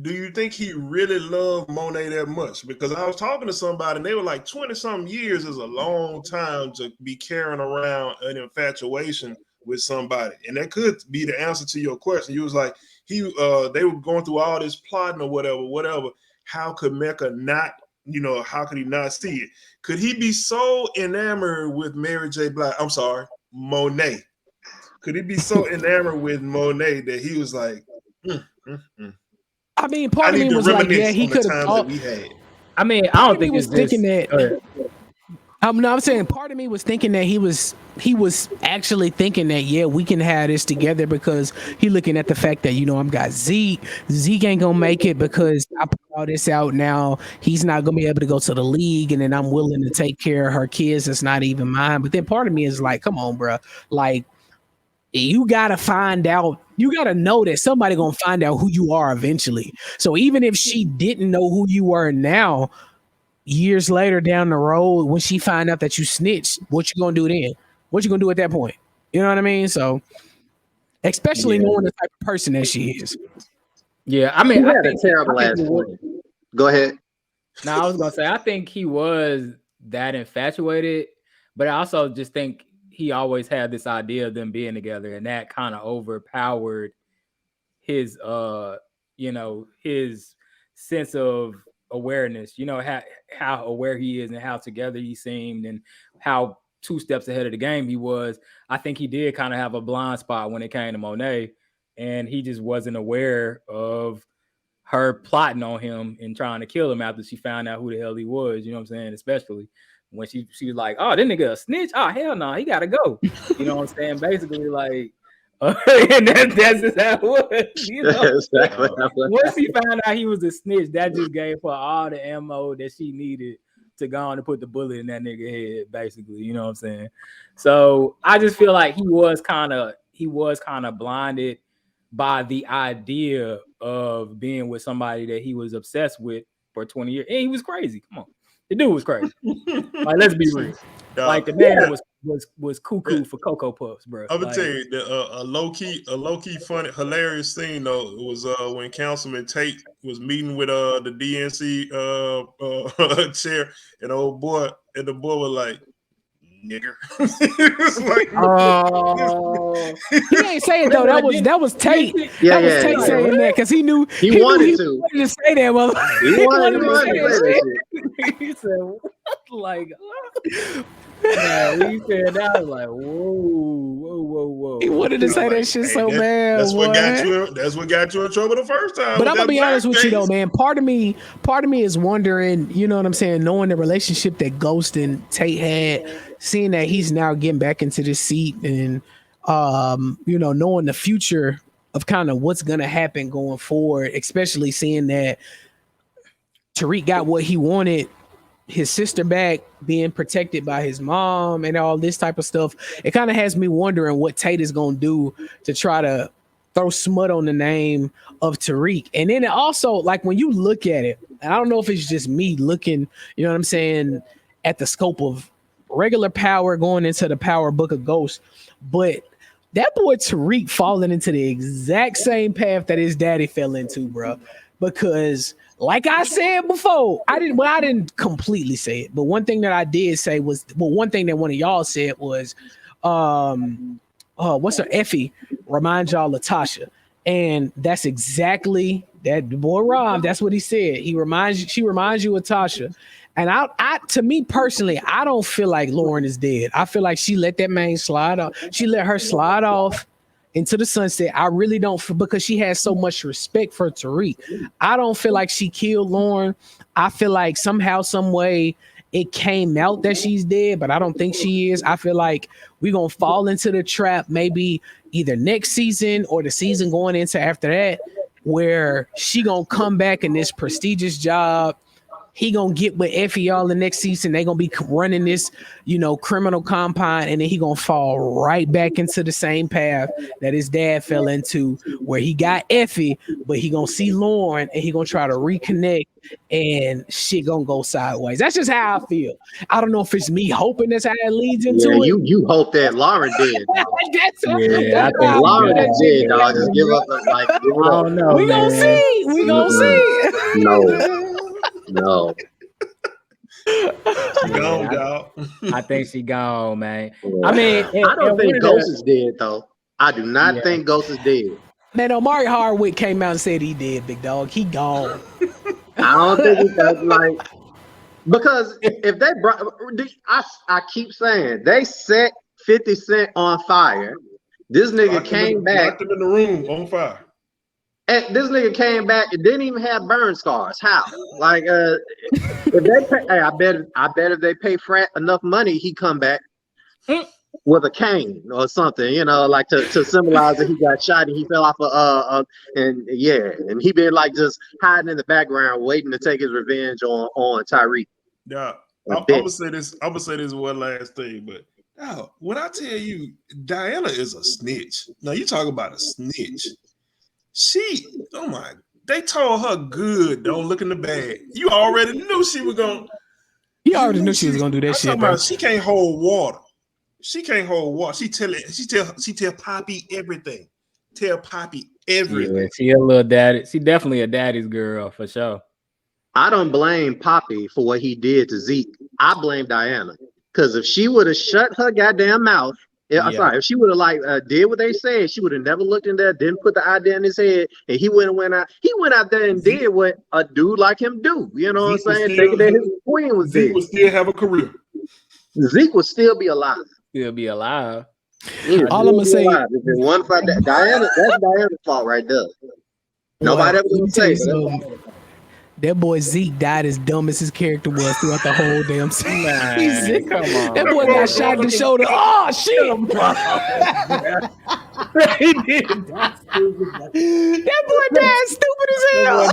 really loved Monet that much? Because I was talking to somebody and they were like, 20-something years is a long time to be carrying around an infatuation with somebody. And that could be the answer to your question. You was like, they were going through all this plotting or whatever. How could Mecca not, how could he not see it? Could he be so enamored with Mary J. Blige? I'm sorry, Monet. Could he be so enamored with Monet that he was like, I mean, part of me was like, yeah, he could have. I mean, I don't think he was thinking that. I'm saying part of me was thinking that he was actually thinking that, yeah, we can have this together because he looking at the fact that, I'm got Zeke ain't gonna make it because I put all this out now. He's not gonna be able to go to the league, and then I'm willing to take care of her kids. It's not even mine. But then part of me is like, come on, bro, like you gotta find out. You gotta know that somebody gonna find out who you are eventually. So even if she didn't know who you were now, years later down the road, when she find out that you snitched, what you gonna do then? What you gonna do at that point? You know what I mean? So, especially knowing the type of person that she is. Yeah, I mean, I had a terrible ass point. Go ahead. No, I was gonna say I think he was that infatuated, but I also just think he always had this idea of them being together, and that kind of overpowered his his sense of awareness, how aware he is and how together he seemed and how 2 steps ahead of the game he was. I think he did kind of have a blind spot when it came to Monet, and he just wasn't aware of her plotting on him and trying to kill him after she found out who the hell he was. You know what I'm saying? Especially when she was like, oh, this nigga a snitch? Oh, hell no, he gotta go. You know what I'm saying? Basically, like, and that's just how it was. Exactly. Once he found out he was a snitch, that just gave her all the ammo that she needed to go on and put the bullet in that nigga head, basically. You know what I'm saying? So I just feel like he was kind of blinded by the idea of being with somebody that he was obsessed with for 20 years. And he was crazy. Come on. The dude was crazy. Like, let's be real. Like, the man was cuckoo for Cocoa Puffs, bro. I'm gonna tell you, a low key funny, hilarious scene though was when Councilman Tate was meeting with the DNC chair, and the boy was like, nigger. Like, he ain't saying though. That was Tate. Yeah, that was Tate saying that because he knew he wanted to say that. Well, he wanted to say that shit. He said, what? Like, yeah, when he said that, I was like, whoa. He wanted to say that shit so bad. That's what got you in trouble the first time. But I'm gonna be honest with you though, man. Part of me is wondering, you know what I'm saying, knowing the relationship that Ghost and Tate had, seeing that he's now getting back into the seat, and knowing the future of kind of what's gonna happen going forward, especially seeing that Tariq got what he wanted, his sister back, being protected by his mom and all this type of stuff. It kind of has me wondering what Tate is going to do to try to throw smut on the name of Tariq. And then it also, like, when you look at it, and I don't know if it's just me looking, you know what I'm saying, at the scope of regular power going into the power book of Ghost, but that boy Tariq falling into the exact same path that his daddy fell into, bro. Because like I said before, I didn't completely say it, but one thing that I did say was, one thing that one of y'all said was, what's her Effie reminds y'all of Tasha, and that's exactly that boy Rob. That's what he said. She reminds you of Tasha, and I to me personally, I don't feel like Lauren is dead. I feel like she let that man slide off. She let her slide off. into the sunset. I really don't because she has so much respect for Tariq. I don't feel like she killed Lauren. I feel like somehow, some way it came out that she's dead, but I don't think she is. I feel like we're gonna fall into the trap maybe either next season or the season going into after that, where she gonna come back in this prestigious job. He gonna get with Effie all the next season. They gonna be running this, criminal compound, and then he gonna fall right back into the same path that his dad fell into, where he got Effie, but he gonna see Lauren, and he gonna try to reconnect, and shit gonna go sideways. That's just how I feel. I don't know if it's me hoping that's how it leads into Yeah, it. you hope that Lauren did. That's Yeah, I think If Lauren that is shit dead, dog. Just give up. Give it I up. don't know, we gonna man. see. We gonna see. No. She gone, Yeah, dog. I think she gone, man. Yeah. I mean, I don't and think one of Ghost the- is dead though. I do not Yeah. think Ghost is dead. Man, Omari Hardwick came out and said he did, big dog. He gone. I don't think it's like because if they brought, I keep saying they set 50 Cent on fire. This nigga came back. Locked him in the room on fire. And this nigga came back and didn't even have burn scars. How? Like, if they pay, hey, I bet if they pay Frat enough money, he come back with a cane or something, like to symbolize that he got shot and he fell off and he been like just hiding in the background waiting to take his revenge on Tyreek. Yeah, I'm gonna say this. I'm gonna say this one last thing, but when I tell you Diana is a snitch, now you talk about a snitch. They told her good, don't look in the bag. You already knew she was gonna. He already knew she was gonna do that shit, bro. She can't hold water. She can't hold water. She tell Poppy everything. Tell Poppy everything. Yeah, she a little daddy. She definitely a daddy's girl for sure. I don't blame Poppy for what he did to Zeke. I blame Diana. Because if she would have shut her goddamn mouth, if she would have did what they said, she would have never looked in there, didn't put the idea in his head, and he went out there and did what a dude like him do. You know what I'm saying? Thinking that his queen was dead. Zeke would still have a career. Zeke would still be alive. Still be alive. All I'm gonna say, if it wasn't for Diana, that's Diana's fault right there. Nobody ever gonna say that. That boy Zeke died as dumb as his character was throughout the whole damn season. Man, come on. That boy got shot in the shoulder. Oh shit! He did. That boy died stupid as hell.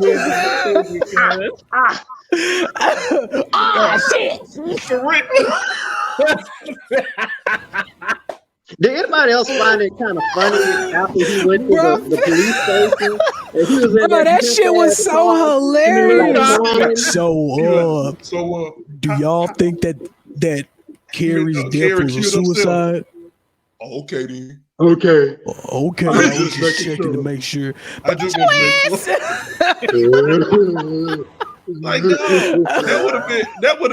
Did anybody else find it kind of funny after he went to the police station? And he was in that shit was so hilarious. So, do y'all think that Carrie's death was a suicide? Okay then. Okay. Okay, I was just checking to make sure. I just want to make sure. Like that would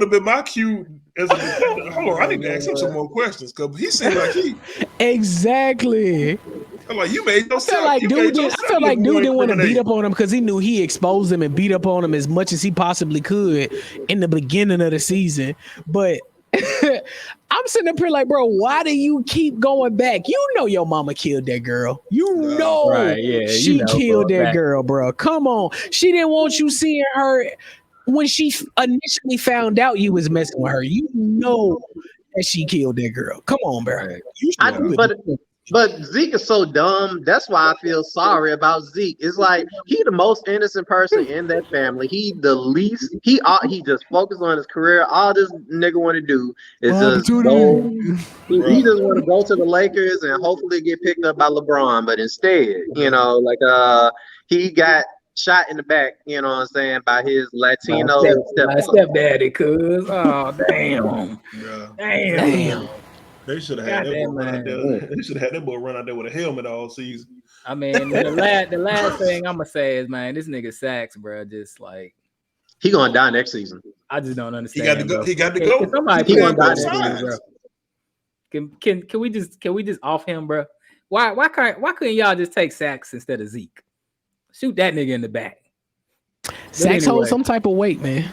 have been my cue as a defender. Hold on, I need to ask him some more questions because he seemed like he exactly. I'm like, you made yourself. I felt like dude didn't want to beat up on him because he knew he exposed him and beat up on him as much as he possibly could in the beginning of the season. But I'm sitting up here like, bro, why do you keep going back? You know your mama killed that girl. She killed that girl, bro. Come on. She didn't want you seeing her when she initially found out you was messing with her. You know that she killed that girl. Come on, bro. But Zeke is so dumb. That's why I feel sorry about Zeke. It's like he the most innocent person in that family. He the least. He just focused on his career. All this nigga want to do is just go. He just want to go to the Lakers and hopefully get picked up by LeBron. But instead, he got shot in the back. You know what I'm saying, by his Latino stepdaddy. Cuz damn. Damn. They should have had that boy run out there. They should have had that boy run out there with a helmet all season. I mean, the last thing I'm gonna say is, man, this nigga Sachs, bro, just like he gonna die next season. I just don't understand. He got to go. Can somebody he gonna die next season, bro? Can we just off him, bro? Why couldn't y'all just take Sachs instead of Zeke? Shoot that nigga in the back. Sachs holds some type of weight, man.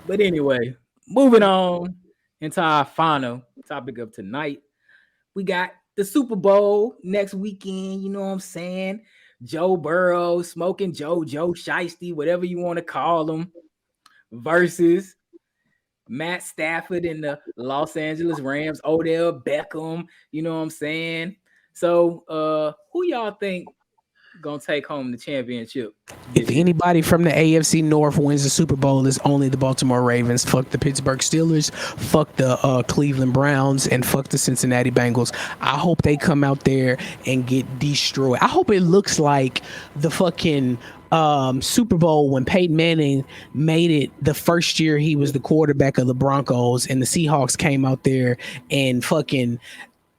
But anyway, moving on into our final topic of tonight. We got the Super Bowl next weekend. You know what I'm saying? Joe Burrow, smoking Joe Shiesty, whatever you want to call him, versus Matt Stafford and the Los Angeles Rams, Odell Beckham. You know what I'm saying? So, who y'all think gonna take home the championship? If anybody from the AFC North wins the Super Bowl, it's only the Baltimore Ravens. Fuck the Pittsburgh Steelers, fuck the Cleveland Browns, and fuck the Cincinnati Bengals. I hope they come out there and get destroyed. I hope it looks like the fucking Super Bowl when Peyton Manning made it the first year he was the quarterback of the Broncos, and the Seahawks came out there and fucking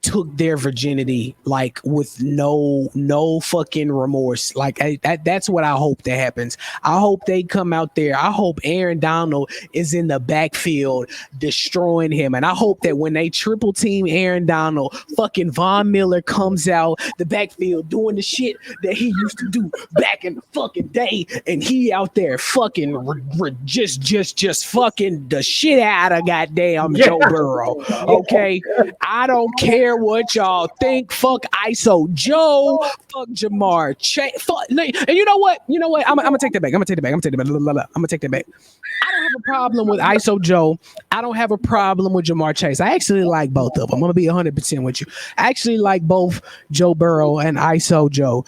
took their virginity like with no fucking remorse. Like that's what I hope that happens. I hope they come out there. I hope Aaron Donald is in the backfield destroying him, and I hope that when they triple team Aaron Donald, fucking Von Miller comes out the backfield doing the shit that he used to do back in the fucking day, and he out there fucking just fucking the shit out of goddamn Joe Burrow. Okay, I don't care what y'all think. Fuck ISO Joe. Fuck Jamar Chase. And you know what? I'm gonna take that back. I'm gonna take that back. I don't have a problem with ISO Joe. I don't have a problem with Jamar Chase. I actually like both of them. I'm gonna be 100% with you. I actually like both Joe Burrow and ISO Joe.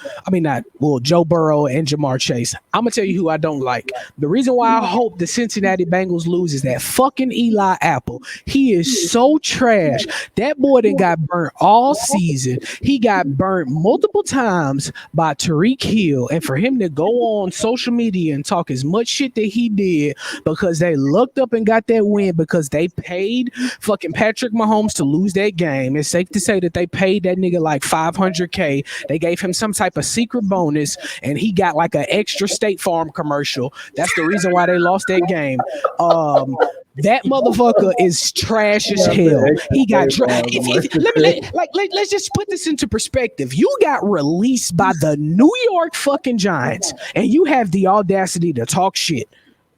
Joe Burrow and Jamar Chase. I'm gonna tell you who I don't like. The reason why I hope the Cincinnati Bengals lose is that fucking Eli Apple. He is so trash. That boy done got burnt all season. He got burnt multiple times by Tyreek Hill, and for him to go on social media and talk as much shit that he did because they looked up and got that win because they paid fucking Patrick Mahomes to lose that game. It's safe to say that they paid that nigga like $500K. They gave him some type of secret bonus, and he got like an extra State Farm commercial. That's the reason why they lost that game. That motherfucker is trash as hell. He got let's just put this into perspective. You got released by the New York fucking Giants, and you have the audacity to talk shit,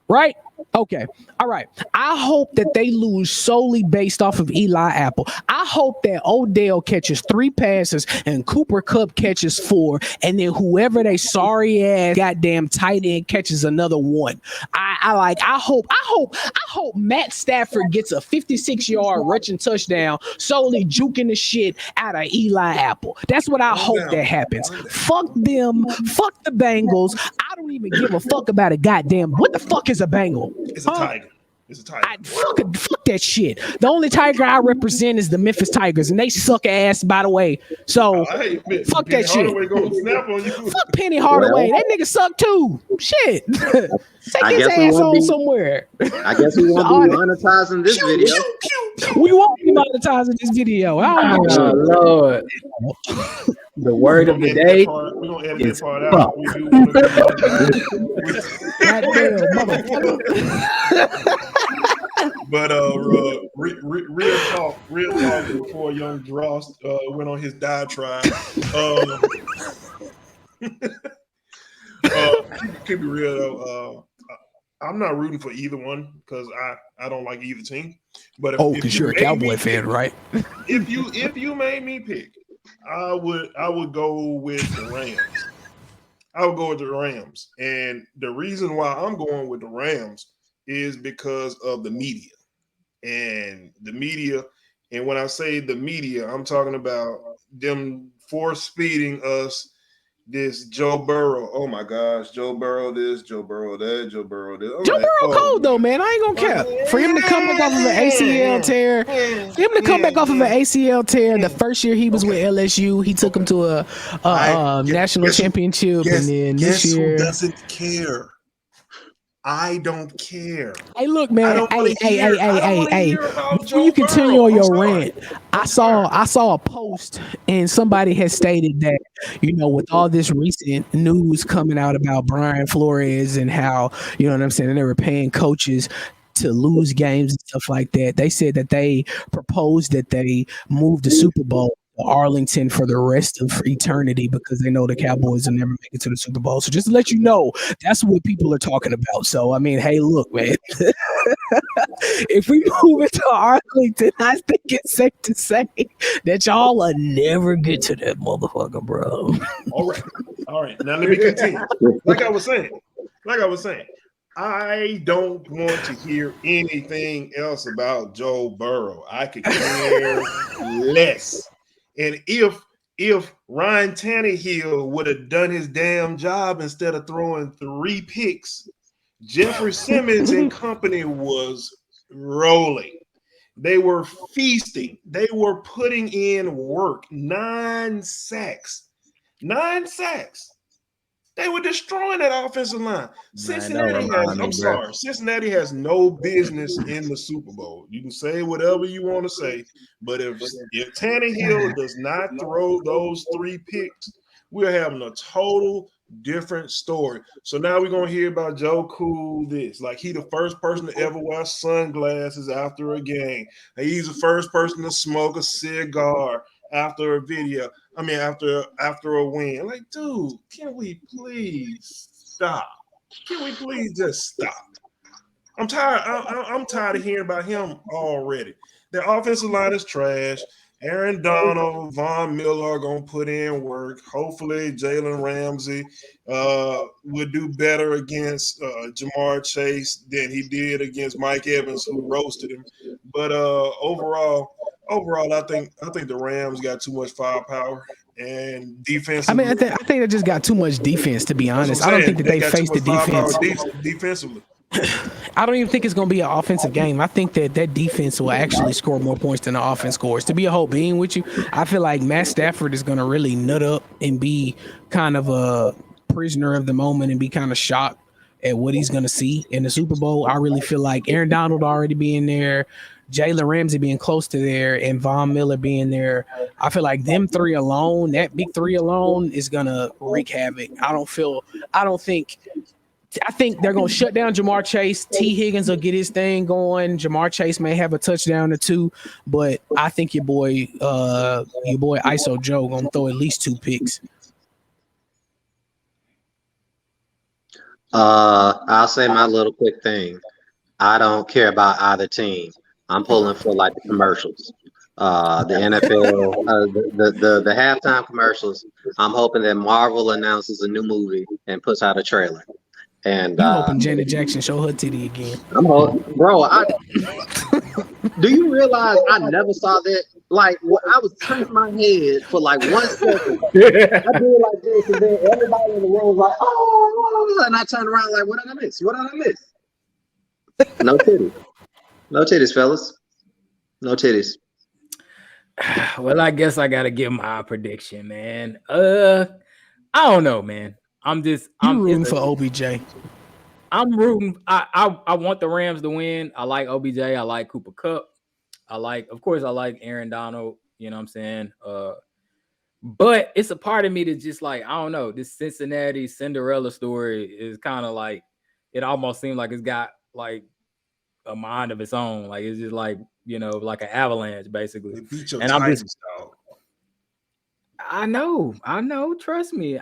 right? Okay. All right. I hope that they lose solely based off of Eli Apple. I hope that Odell catches 3 passes and Cooper Kupp catches 4, and then whoever they sorry ass goddamn tight end catches another 1. I hope Matt Stafford gets a 56-yard rushing touchdown solely juking the shit out of Eli Apple. That's what I hope that happens. Fuck them. Fuck the Bengals. I don't even give a fuck about a goddamn. What the fuck is a Bengal? It's a tiger. It's a tiger. Fuck that shit. The only tiger I represent is the Memphis Tigers, and they suck ass, by the way. So fuck Penny that shit. Snap on you. Fuck Penny Hardaway. That nigga suck too. Shit. Take his ass on somewhere. I guess we won't be monetizing this video. We won't be monetizing this video. Oh Lord. The word of the day is fuck. But real talk before young Drost went on his diatribe. Keep it real though. I'm not rooting for either one because I don't like either team. But because you're a Cowboy fan, right? If you made me pick, I would go with the Rams. I would go with the Rams, and the reason why I'm going with the Rams is because of the media. And the media, and when I say the media, I'm talking about them force-feeding us this Joe Burrow. Oh my gosh, Joe Burrow this, Joe Burrow that, Joe Burrow this. Joe Burrow cold though, man. I ain't gonna care. For him to come back off of an ACL tear, the first year he was with LSU, he took him to a national championship, and then this year, who doesn't care? I don't care. Hey, look, man. Hey. Before you continue on your rant, I saw a post, and somebody had stated that, with all this recent news coming out about Brian Flores and how, you know what I'm saying, they were paying coaches to lose games and stuff like that. They said that they proposed that they move the Super Bowl to Arlington for the rest of eternity because they know the Cowboys will never make it to the Super Bowl. So just to let you know, that's what people are talking about. So, I mean, hey, look, man. If we move into Arlington, I think it's safe to say that y'all will never get to that motherfucker, bro. All right. Now let me continue. Like I was saying, I don't want to hear anything else about Joe Burrow. I could care less. And if Ryan Tannehill would have done his damn job instead of throwing 3 picks, Jeffrey Simmons and company was rolling. They were feasting. They were putting in work. 9 sacks. 9 sacks. They were destroying that offensive line. Cincinnati has no business in the Super Bowl. You can say whatever you want to say, but if Tannehill does not throw those 3 picks, we're having a total different story. So now we're gonna hear about Joe Cool this. Like he the first person to ever wear sunglasses after a game. He's the first person to smoke a cigar after a video. I mean, after a win. Like, dude, can we please stop? Can we please just stop? I'm tired. I'm tired of hearing about him already. The offensive line is trash. Aaron Donald, Von Miller are going to put in work. Hopefully, Jalen Ramsey would do better against Jamar Chase than he did against Mike Evans, who roasted him. But overall, I think the Rams got too much firepower and defense. I mean, I think they just got too much defense, to be honest. I don't think that they faced the defense defensively. I don't even think it's going to be an offensive game. I think that defense will actually score more points than the offense scores. To be a whole being with you, I feel like Matt Stafford is going to really nut up and be kind of a prisoner of the moment and be kind of shocked at what he's going to see in the Super Bowl. I really feel like Aaron Donald already being there, Jalen Ramsey being close to there, and Von Miller being there. I feel like them 3 alone, that big 3 alone, is going to wreak havoc. I think they're going to shut down Jamar Chase. T. Higgins will get his thing going. Jamar Chase may have a touchdown or 2, but I think your boy ISO Joe going to throw at least 2 picks. I'll say my little quick thing. I don't care about either team. I'm pulling for like the commercials. The NFL, the halftime commercials. I'm hoping that Marvel announces a new movie and puts out a trailer. And you hoping Janet Jackson show her titty again? I'm hoping, bro. Do you realize I never saw that? Like, I was turning my head for like 1 second. I did like this, and then everybody in the room was like, "Oh!" And I turned around like, "What did I miss? What did I miss?" No titties, no titties, fellas, no titties. Well, I guess I gotta give my prediction, man. I don't know, man. I'm rooting for OBJ. I'm rooting. I want the Rams to win. I like OBJ. I like Cooper Kupp. I like Aaron Donald. You know what I'm saying? But it's a part of me that's just like, I don't know. This Cincinnati Cinderella story is kind of like, it almost seems like it's got like a mind of its own. Like it's just like, like an avalanche, basically. They beat your and I'm Titans, just, dog. I know. Trust me.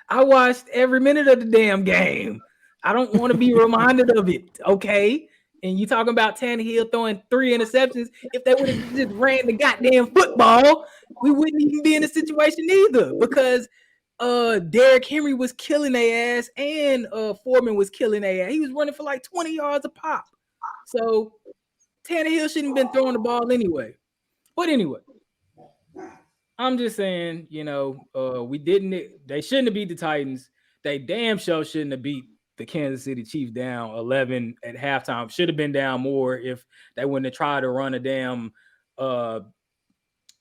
I watched every minute of the damn game. I don't want to be reminded of it, okay? And you talking about Tannehill throwing 3 interceptions. If they would have just ran the goddamn football, we wouldn't even be in a situation either, because Derrick Henry was killing their ass and Foreman was killing their ass. He was running for like 20 yards a pop. So Tannehill shouldn't have been throwing the ball anyway. But anyway, I'm just saying, they shouldn't have beat the Titans. They damn sure shouldn't have beat the Kansas City Chiefs down 11 at halftime. Should have been down more if they wouldn't have tried to run a damn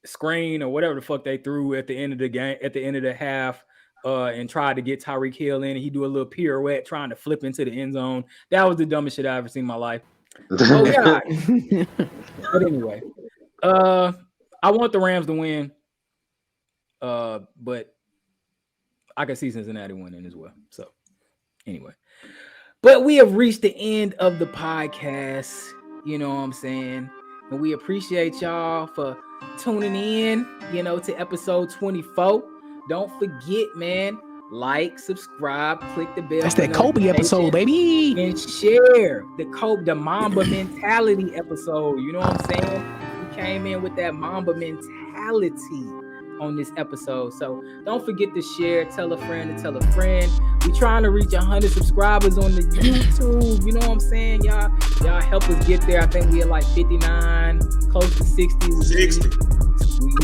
screen or whatever the fuck they threw at the end of the game, at the end of the half, and tried to get Tyreek Hill in. And he do a little pirouette trying to flip into the end zone. That was the dumbest shit I ever seen in my life. Oh yeah. But anyway, I want the Rams to win. But I can see Cincinnati winning as well. So anyway, but we have reached the end of the podcast. You know what I'm saying? And we appreciate y'all for tuning in, to episode 24. Don't forget, man, like, subscribe, click the bell. That's that Kobe episode, baby. And share the Mamba mentality episode. You know what I'm saying? We came in with that Mamba mentality on this episode. So don't forget to share, tell a friend to tell a friend. We trying to reach 100 subscribers on the YouTube. You know what I'm saying? Y'all help us get there. I think we at like 59, close to 60. 60.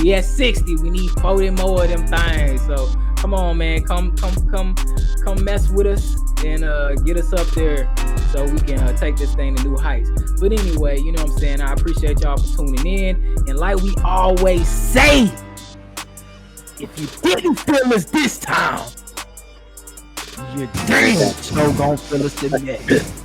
We at 60. We need 40 more of them things. So come on, man. Come mess with us and get us up there so we can take this thing to new heights. But anyway, you know what I'm saying? I appreciate y'all for tuning in. And like we always say, if you didn't feel us this time, you're damn sure gonna feel us the next.